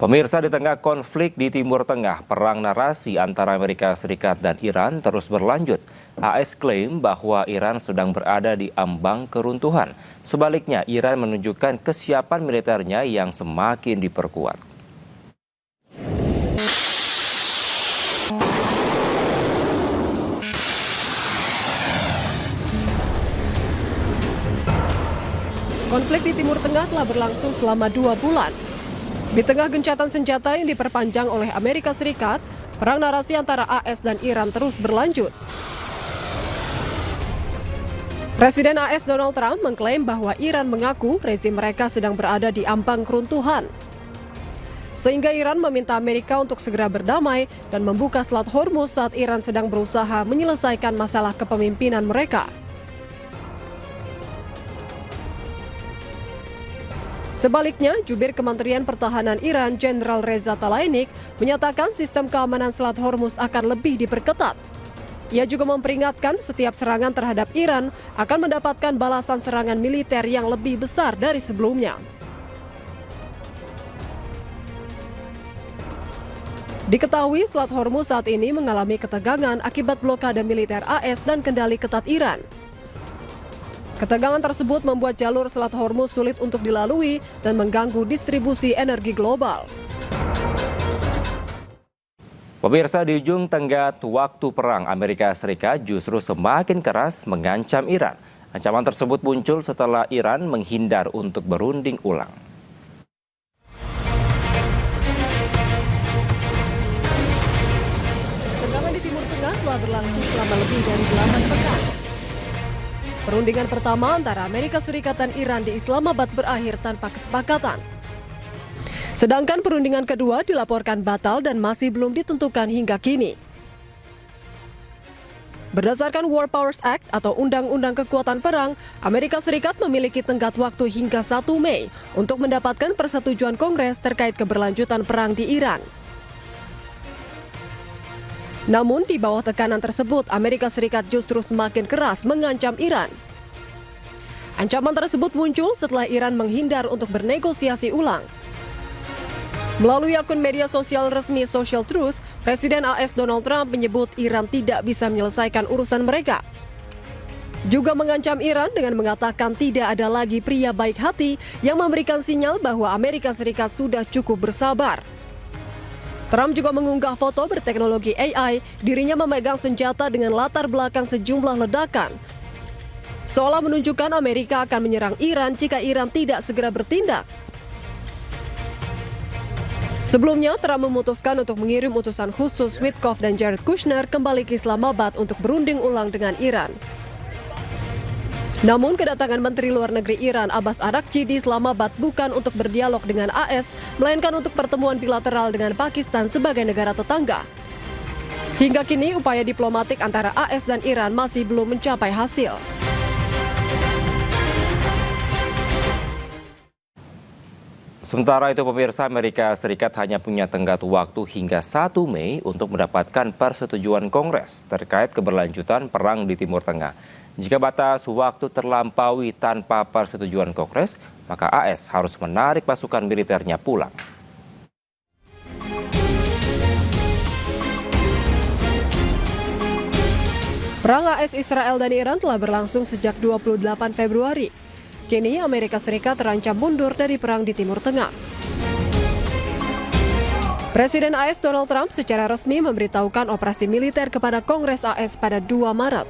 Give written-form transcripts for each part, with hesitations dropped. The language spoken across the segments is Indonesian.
Pemirsa, di tengah konflik di Timur Tengah, perang narasi antara Amerika Serikat dan Iran terus berlanjut. AS klaim bahwa Iran sedang berada di ambang keruntuhan. Sebaliknya, Iran menunjukkan kesiapan militernya yang semakin diperkuat. Konflik di Timur Tengah telah berlangsung selama 2 bulan. Di tengah gencatan senjata yang diperpanjang oleh Amerika Serikat, perang narasi antara AS dan Iran terus berlanjut. Presiden AS Donald Trump mengklaim bahwa Iran mengaku rezim mereka sedang berada di ambang keruntuhan. Sehingga Iran meminta Amerika untuk segera berdamai dan membuka Selat Hormuz saat Iran sedang berusaha menyelesaikan masalah kepemimpinan mereka. Sebaliknya, jubir Kementerian Pertahanan Iran, Jenderal Reza Tlaibani, menyatakan sistem keamanan Selat Hormuz akan lebih diperketat. Ia juga memperingatkan setiap serangan terhadap Iran akan mendapatkan balasan serangan militer yang lebih besar dari sebelumnya. Diketahui Selat Hormuz saat ini mengalami ketegangan akibat blokade militer AS dan kendali ketat Iran. Ketegangan tersebut membuat jalur Selat Hormuz sulit untuk dilalui dan mengganggu distribusi energi global. Pemirsa, di ujung tenggat waktu perang, Amerika Serikat justru semakin keras mengancam Iran. Ancaman tersebut muncul setelah Iran menghindar untuk berunding ulang. Ketegangan di Timur Tengah telah berlangsung selama lebih dari 8 pekan. Perundingan pertama antara Amerika Serikat dan Iran di Islamabad berakhir tanpa kesepakatan. Sedangkan perundingan kedua dilaporkan batal dan masih belum ditentukan hingga kini. Berdasarkan War Powers Act atau Undang-Undang Kekuatan Perang, Amerika Serikat memiliki tenggat waktu hingga 1 Mei untuk mendapatkan persetujuan Kongres terkait keberlanjutan perang di Iran. Namun di bawah tekanan tersebut, Amerika Serikat justru semakin keras mengancam Iran. Ancaman tersebut muncul setelah Iran menghindar untuk bernegosiasi ulang. Melalui akun media sosial resmi Social Truth, Presiden AS Donald Trump menyebut Iran tidak bisa menyelesaikan urusan mereka. Juga mengancam Iran dengan mengatakan tidak ada lagi pria baik hati yang memberikan sinyal bahwa Amerika Serikat sudah cukup bersabar. Trump juga mengunggah foto berteknologi AI, dirinya memegang senjata dengan latar belakang sejumlah ledakan. Seolah menunjukkan Amerika akan menyerang Iran jika Iran tidak segera bertindak. Sebelumnya, Trump memutuskan untuk mengirim utusan khusus Witkoff dan Jared Kushner kembali ke Islamabad untuk berunding ulang dengan Iran. Namun kedatangan Menteri Luar Negeri Iran Abbas Araghchi di Islamabad bukan untuk berdialog dengan AS, melainkan untuk pertemuan bilateral dengan Pakistan sebagai negara tetangga. Hingga kini upaya diplomatik antara AS dan Iran masih belum mencapai hasil. Sementara itu, pemirsa, Amerika Serikat hanya punya tenggat waktu hingga 1 Mei untuk mendapatkan persetujuan Kongres terkait keberlanjutan perang di Timur Tengah. Jika batas waktu terlampaui tanpa persetujuan Kongres, maka AS harus menarik pasukan militernya pulang. Perang AS Israel dan Iran telah berlangsung sejak 28 Februari. Kini Amerika Serikat terancam mundur dari perang di Timur Tengah. Presiden AS Donald Trump secara resmi memberitahukan operasi militer kepada Kongres AS pada 2 Maret.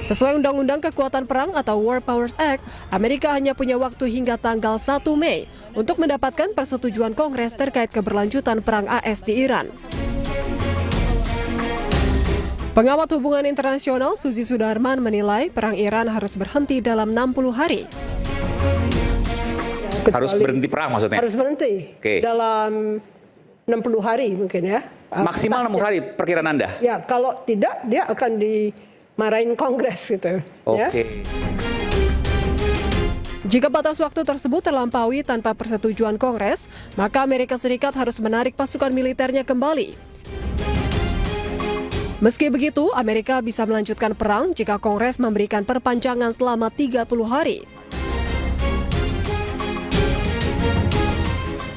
Sesuai Undang-Undang Kekuatan Perang atau War Powers Act, Amerika hanya punya waktu hingga tanggal 1 Mei untuk mendapatkan persetujuan Kongres terkait keberlanjutan perang AS di Iran. Pengamat hubungan internasional Suzy Sudarman menilai perang Iran harus berhenti dalam 60 hari. Harus berhenti perang maksudnya? Harus berhenti dalam 60 hari mungkin ya. Maksimal 60 hari perkiraan Anda? Ya, kalau tidak dia akan dimarahin Kongres gitu. Oke. Ya. Jika batas waktu tersebut terlampaui tanpa persetujuan Kongres, maka Amerika Serikat harus menarik pasukan militernya kembali. Meski begitu, Amerika bisa melanjutkan perang jika Kongres memberikan perpanjangan selama 30 hari.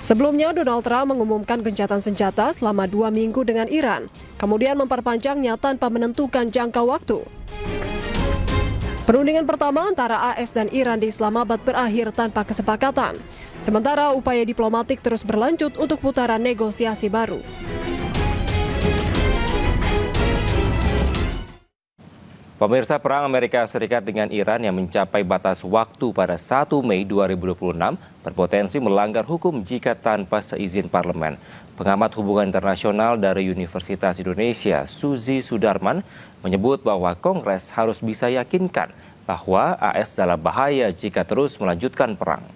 Sebelumnya, Donald Trump mengumumkan gencatan senjata selama 2 minggu dengan Iran, kemudian memperpanjangnya tanpa menentukan jangka waktu. Perundingan pertama antara AS dan Iran di Islamabad berakhir tanpa kesepakatan, sementara upaya diplomatik terus berlanjut untuk putaran negosiasi baru. Pemirsa, perang Amerika Serikat dengan Iran yang mencapai batas waktu pada 1 Mei 2026 berpotensi melanggar hukum jika tanpa seizin parlemen. Pengamat hubungan internasional dari Universitas Indonesia, Suzy Sudarman, menyebut bahwa Kongres harus bisa yakinkan bahwa AS dalam bahaya jika terus melanjutkan perang.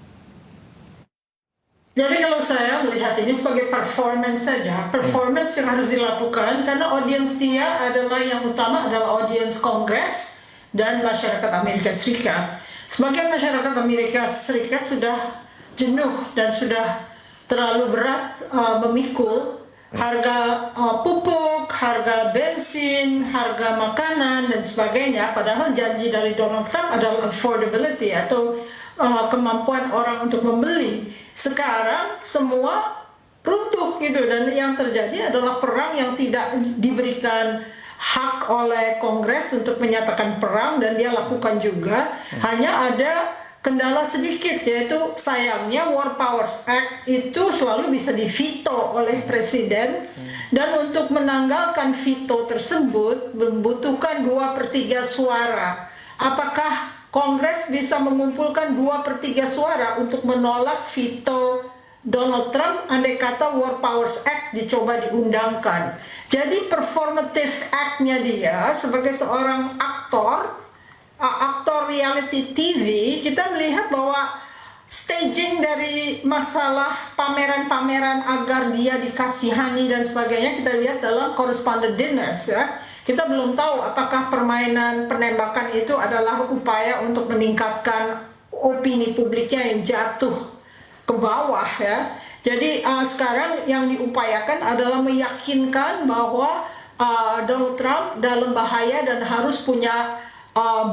Jadi kalau saya melihat ini sebagai performance saja, performance yang harus dilakukan karena audiens dia adalah yang utama adalah audiens Kongres dan masyarakat Amerika Serikat. Sebagian masyarakat Amerika Serikat sudah jenuh dan sudah terlalu berat memikul harga pupuk, harga bensin, harga makanan dan sebagainya. Padahal janji dari Donald Trump adalah affordability atau kemampuan orang untuk membeli. Sekarang semua runtuh gitu, dan yang terjadi adalah perang yang tidak diberikan hak oleh Kongres untuk menyatakan perang, dan dia lakukan juga. Hanya ada kendala sedikit, yaitu sayangnya War Powers Act itu selalu bisa diveto oleh presiden, dan untuk menanggalkan veto tersebut membutuhkan 2/3 suara. Apakah Kongres bisa mengumpulkan 2/3 suara untuk menolak veto Donald Trump andai kata War Powers Act dicoba diundangkan? Jadi performative act-nya dia sebagai seorang aktor reality TV, kita melihat bahwa staging dari masalah pameran-pameran agar dia dikasihani dan sebagainya kita lihat dalam correspondent dinners ya. Kita belum tahu apakah permainan penembakan itu adalah upaya untuk meningkatkan opini publiknya yang jatuh ke bawah ya. Jadi sekarang yang diupayakan adalah meyakinkan bahwa Donald Trump dalam bahaya dan harus punya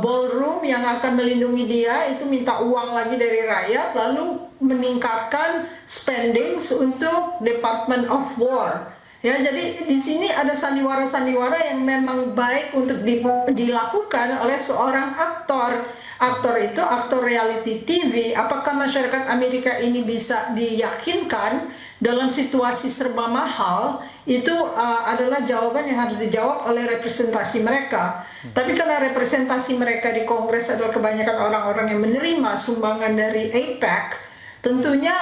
ballroom yang akan melindungi dia, itu minta uang lagi dari rakyat, lalu meningkatkan spending untuk Department of War. Ya, jadi di sini ada sandiwara-sandiwara yang memang baik untuk dilakukan oleh seorang aktor. Aktor itu aktor reality TV. Apakah masyarakat Amerika ini bisa diyakinkan dalam situasi serba mahal? Itu adalah jawaban yang harus dijawab oleh representasi mereka. Tapi karena representasi mereka di Kongres adalah kebanyakan orang-orang yang menerima sumbangan dari AIPAC, tentunya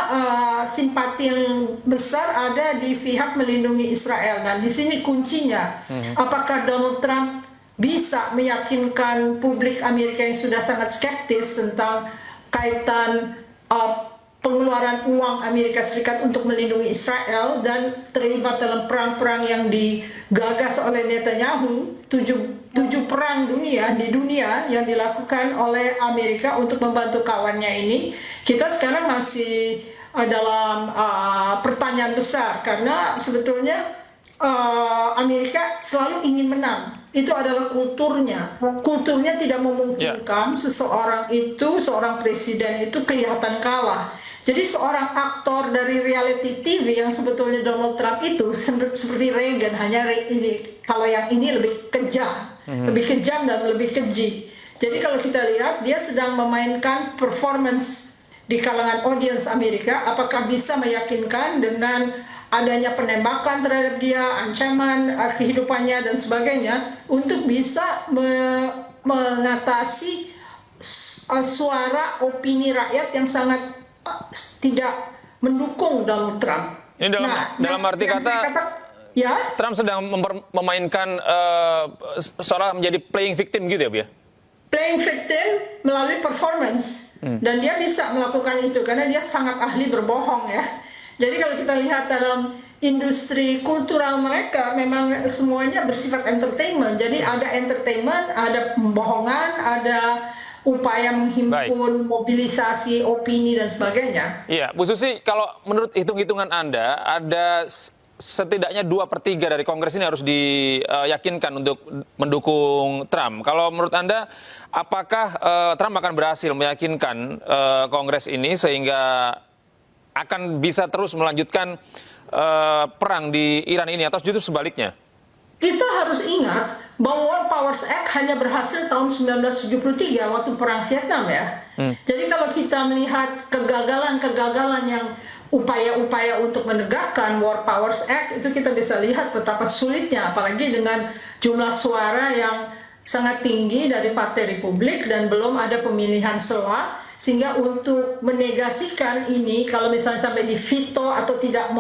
simpati yang besar ada di pihak melindungi Israel. Nah, di sini kuncinya. Apakah Donald Trump bisa meyakinkan publik Amerika yang sudah sangat skeptis tentang kaitan pengeluaran uang Amerika Serikat untuk melindungi Israel dan terlibat dalam perang-perang yang digagas oleh Netanyahu, tujuh perang di dunia yang dilakukan oleh Amerika untuk membantu kawannya ini. Kita sekarang masih dalam pertanyaan besar karena sebetulnya Amerika selalu ingin menang. Itu adalah kulturnya. Kulturnya tidak memungkinkan seorang presiden itu kelihatan kalah. Jadi seorang aktor dari reality TV yang sebetulnya Donald Trump itu seperti Reagan, hanya kalau yang ini lebih kejam, lebih kejam dan lebih keji. Jadi kalau kita lihat dia sedang memainkan performance di kalangan audiens Amerika, apakah bisa meyakinkan dengan adanya penembakan terhadap dia, ancaman kehidupannya dan sebagainya, untuk bisa mengatasi suara opini rakyat yang sangat tidak mendukung Donald Trump. Ini dalam arti kata, ya, Trump sedang memainkan seolah menjadi playing victim gitu ya, Bu ya? Playing victim melalui performance, dan dia bisa melakukan itu karena dia sangat ahli berbohong ya. Jadi kalau kita lihat dalam industri kultural mereka memang semuanya bersifat entertainment. Jadi ada entertainment, ada pembohongan, ada upaya menghimpun mobilisasi opini dan sebagainya. Iya, Bu Susi, kalau menurut hitung-hitungan Anda, ada setidaknya 2/3 dari Kongres ini harus diyakinkan untuk mendukung Trump. Kalau menurut Anda, apakah Trump akan berhasil meyakinkan Kongres ini sehingga akan bisa terus melanjutkan perang di Iran ini atau justru sebaliknya? Kita harus ingat bahwa War Powers Act hanya berhasil tahun 1973 waktu perang Vietnam ya. Jadi kalau kita melihat kegagalan-kegagalan yang upaya-upaya untuk menegakkan War Powers Act, itu kita bisa lihat betapa sulitnya, apalagi dengan jumlah suara yang sangat tinggi dari Partai Republik dan belum ada pemilihan sela, sehingga untuk menegasikan ini, kalau misalnya sampai di veto atau tidak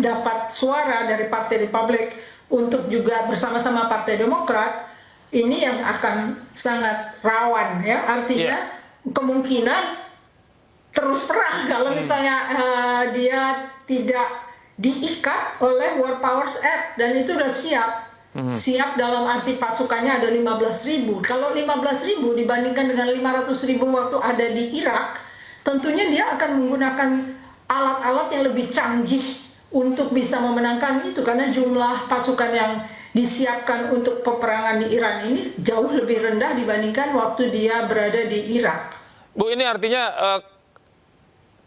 dapat suara dari Partai Republik untuk juga bersama-sama Partai Demokrat, ini yang akan sangat rawan ya. Artinya kemungkinan terus perang kalau misalnya dia tidak diikat oleh War Powers Act, dan itu udah siap dalam arti pasukannya ada 15.000. Kalau 15.000 dibandingkan dengan 500.000 waktu ada di Irak, tentunya dia akan menggunakan alat-alat yang lebih canggih untuk bisa memenangkan itu, karena jumlah pasukan yang disiapkan untuk peperangan di Iran ini jauh lebih rendah dibandingkan waktu dia berada di Irak. Bu, ini artinya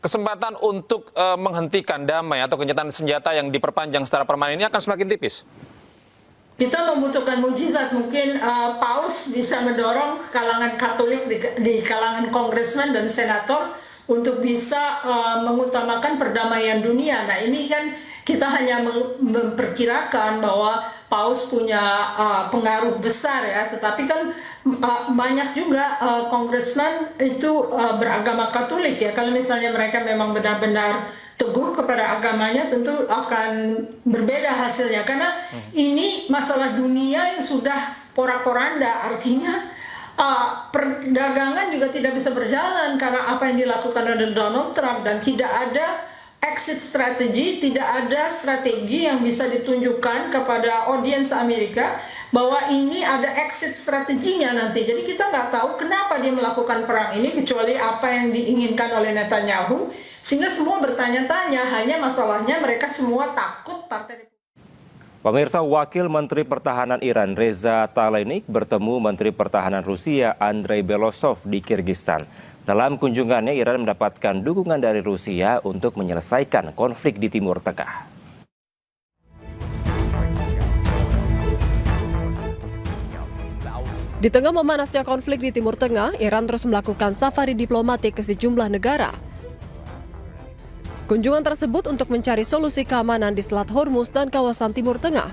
kesempatan untuk menghentikan damai atau gencatan senjata yang diperpanjang secara permanen ini akan semakin tipis? Kita membutuhkan mukjizat. Mungkin Paus bisa mendorong kalangan Katolik di kalangan kongresmen dan senator untuk bisa mengutamakan perdamaian dunia. Nah, ini kan kita hanya memperkirakan bahwa Paus punya pengaruh besar ya, tetapi kan banyak juga kongresmen itu beragama Katolik ya. Kalau misalnya mereka memang benar-benar teguh kepada agamanya, tentu akan berbeda hasilnya, karena ini masalah dunia yang sudah porak-poranda. Artinya perdagangan juga tidak bisa berjalan karena apa yang dilakukan oleh Donald Trump, dan tidak ada exit strategi, tidak ada strategi yang bisa ditunjukkan kepada audiens Amerika bahwa ini ada exit strateginya nanti. Jadi kita nggak tahu kenapa dia melakukan perang ini, kecuali apa yang diinginkan oleh Netanyahu, sehingga semua bertanya-tanya. Hanya masalahnya mereka semua takut Partai. Pemirsa, Wakil Menteri Pertahanan Iran Reza Talenik bertemu Menteri Pertahanan Rusia Andrei Belosov di Kirgistan. Dalam kunjungannya, Iran mendapatkan dukungan dari Rusia untuk menyelesaikan konflik di Timur Tengah. Di tengah memanasnya konflik di Timur Tengah, Iran terus melakukan safari diplomatik ke sejumlah negara. Kunjungan tersebut untuk mencari solusi keamanan di Selat Hormuz dan kawasan Timur Tengah.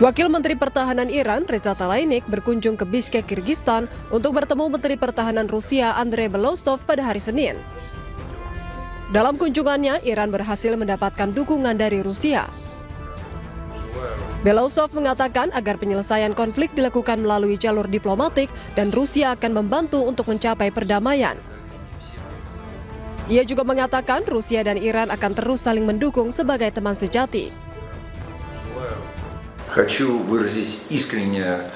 Wakil Menteri Pertahanan Iran, Reza Talenik, berkunjung ke Bishkek, Kirgistan untuk bertemu Menteri Pertahanan Rusia Andrei Belosov pada hari Senin. Dalam kunjungannya, Iran berhasil mendapatkan dukungan dari Rusia. Belosov mengatakan agar penyelesaian konflik dilakukan melalui jalur diplomatik dan Rusia akan membantu untuk mencapai perdamaian. Ia juga mengatakan Rusia dan Iran akan terus saling mendukung sebagai teman sejati. Хочу выразить искреннее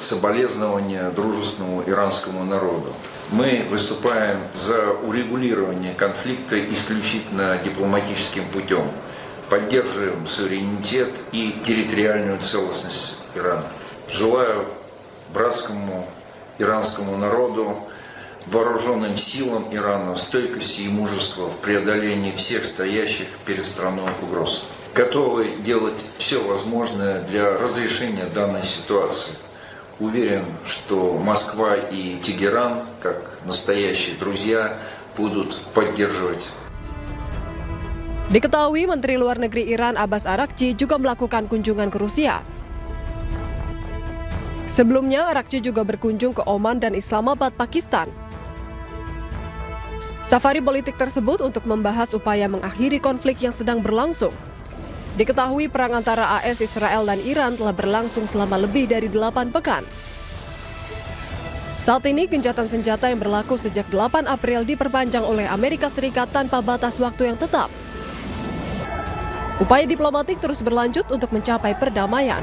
соболезнование дружественному иранскому народу. Мы выступаем за урегулирование конфликта исключительно дипломатическим путем. Поддерживаем суверенитет и территориальную целостность Ирана. Желаю братскому иранскому народу, вооруженным силам Ирана стойкости и мужества в преодолении всех стоящих перед страной угроз. Готовы делать все возможное для разрешения данной ситуации. Уверен, что Москва и Тегеран, как настоящие друзья, будут поддерживать. Diketahui Menteri Luar Negeri Iran Abbas Araghchi juga melakukan kunjungan ke Rusia. Sebelumnya, Araghchi juga berkunjung ke Oman dan Islamabad, Pakistan. Safari politik tersebut untuk membahas upaya mengakhiri konflik yang sedang berlangsung. Diketahui perang antara AS, Israel, dan Iran telah berlangsung selama lebih dari 8 pekan. Saat ini, gencatan senjata yang berlaku sejak 8 April diperpanjang oleh Amerika Serikat tanpa batas waktu yang tetap. Upaya diplomatik terus berlanjut untuk mencapai perdamaian.